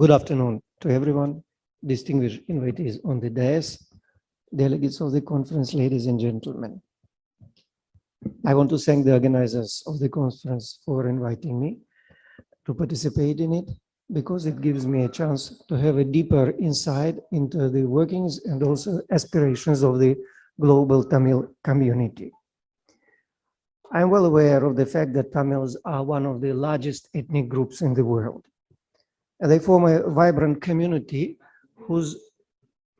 Good afternoon to everyone, distinguished invitees on the dais, delegates of the conference, ladies and gentlemen. I want to thank the organizers of the conference for inviting me to participate in it, because it gives me a chance to have a deeper insight into the workings and also aspirations of the global Tamil community. I'm well aware of the fact that Tamils are one of the largest ethnic groups in the world. And they form a vibrant community whose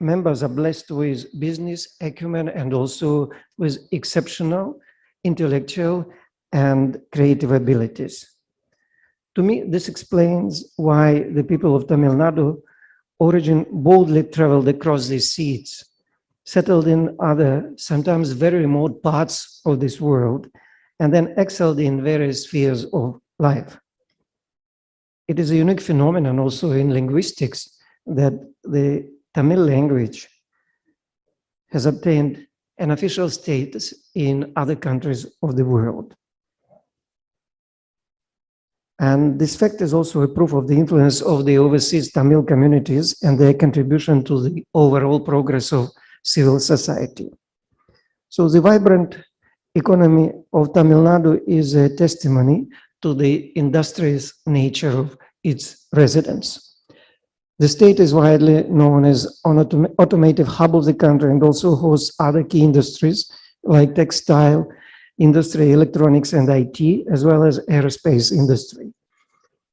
members are blessed with business acumen and also with exceptional intellectual and creative abilities. To me, this explains why the people of Tamil Nadu origin boldly traveled across the seas, settled in other, sometimes very remote parts of this world, and then excelled in various spheres of life. It is a unique phenomenon also in linguistics that the Tamil language has obtained an official status in other countries of the world. And this fact is also a proof of the influence of the overseas Tamil communities and their contribution to the overall progress of civil society. So the vibrant economy of Tamil Nadu is a testimony to the industrious nature of its residents. The state is widely known as an automotive hub of the country and also hosts other key industries like textile industry, electronics and IT, as well as aerospace industry.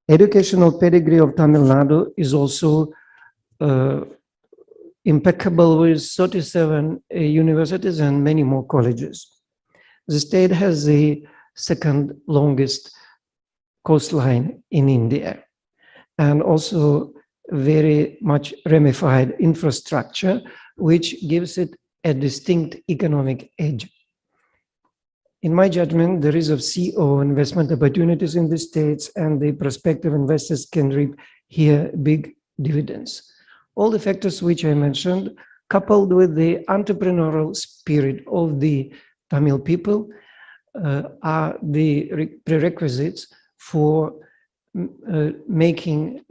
Educational pedigree of Tamil Nadu is also impeccable, with 37 universities and many more colleges. The state has the second longest coastline in India, and also very much ramified infrastructure, which gives it a distinct economic edge. In my judgment, there is of CO investment opportunities in the states, and the prospective investors can reap here big dividends. All the factors which I mentioned, coupled with the entrepreneurial spirit of the Tamil people, are the prerequisites for making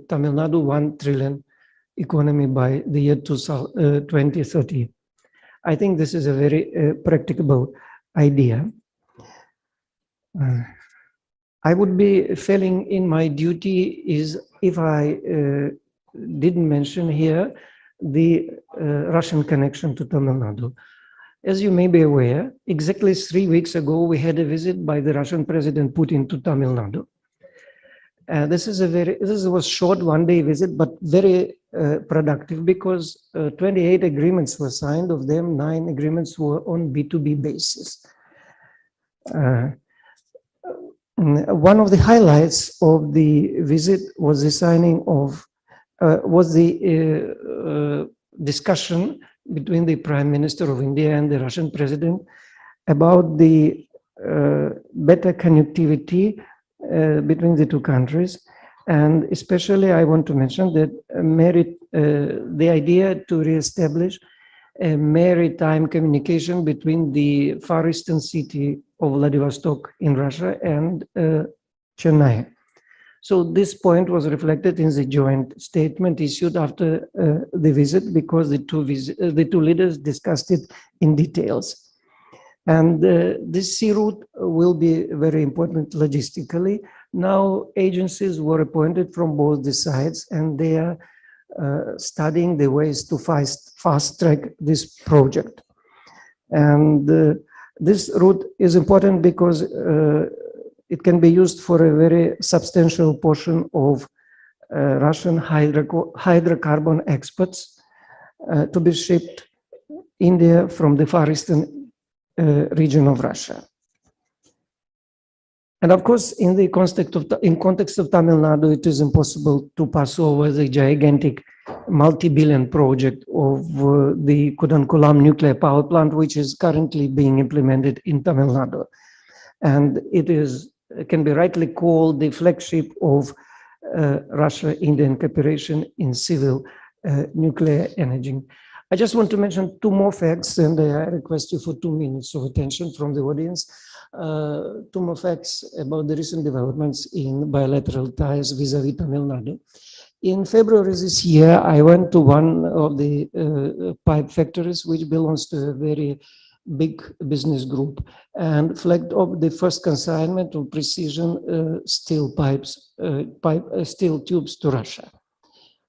Tamil Nadu 1 trillion economy by the year 2030. I think this is a very practicable idea. I would be failing in my duty is if I didn't mention here the Russian connection to Tamil Nadu. As you may be aware, exactly 3 weeks ago, we had a visit by the Russian President Putin to Tamil Nadu. This was short one-day visit, but very productive, because 28 agreements were signed. Of them, 9 agreements were on B2B basis. One of the highlights of the visit was the signing of, discussion between the Prime Minister of India and the Russian President about the better connectivity between the two countries. And especially I want to mention that the idea to reestablish a maritime communication between the far eastern city of Vladivostok in Russia and Chennai. So this point was reflected in the joint statement issued after the visit, because the two leaders discussed it in details. And this sea route will be very important logistically. Now agencies were appointed from both the sides, and they are studying the ways to fast track this project. And this route is important because it can be used for a very substantial portion of Russian hydrocarbon exports to be shipped India from the far eastern region of Russia. And of course, in the context of Tamil Nadu, it is impossible to pass over the gigantic multi-billion project of the Kudankulam nuclear power plant, which is currently being implemented in Tamil Nadu. And it can be rightly called the flagship of Russia-Indian cooperation in civil nuclear energy. I just want to mention 2 more facts, and I request you for 2 minutes of attention from the audience. 2 more facts about the recent developments in bilateral ties vis-à-vis Tamil Nadu. In February this year, I went to one of the pipe factories, which belongs to a very big business group, and flagged up the first consignment of precision steel pipes, steel tubes to Russia.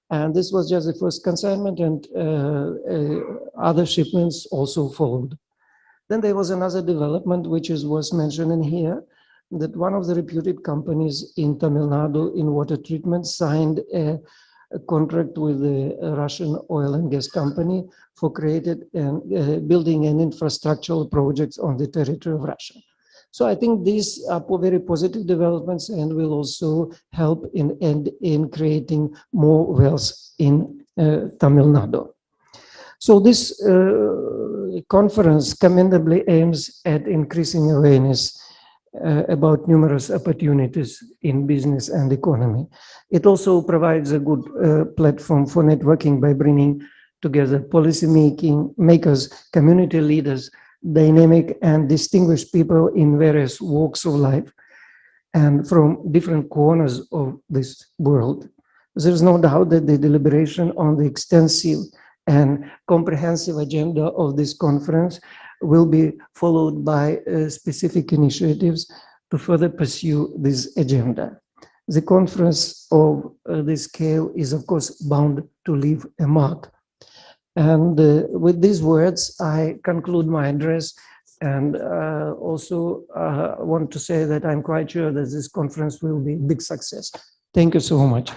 And this was just the first consignment, and other shipments also followed. Then there was another development, which is worth mentioning here, that one of the reputed companies in Tamil Nadu in water treatment signed a contract with the Russian oil and gas company for created and building an infrastructural projects on the territory of Russia. So I think these are very positive developments and will also help in creating more wealth in Tamil Nadu. So this conference commendably aims at increasing awareness about numerous opportunities in business and economy. It also provides a good platform for networking by bringing together policy makers, community leaders, dynamic and distinguished people in various walks of life and from different corners of this world. There's no doubt that the deliberation on the extensive and comprehensive agenda of this conference will be followed by specific initiatives to further pursue this agenda. The conference of this scale is, of course, bound to leave a mark. And with these words, I conclude my address and also want to say that I'm quite sure that this conference will be a big success. Thank you so much.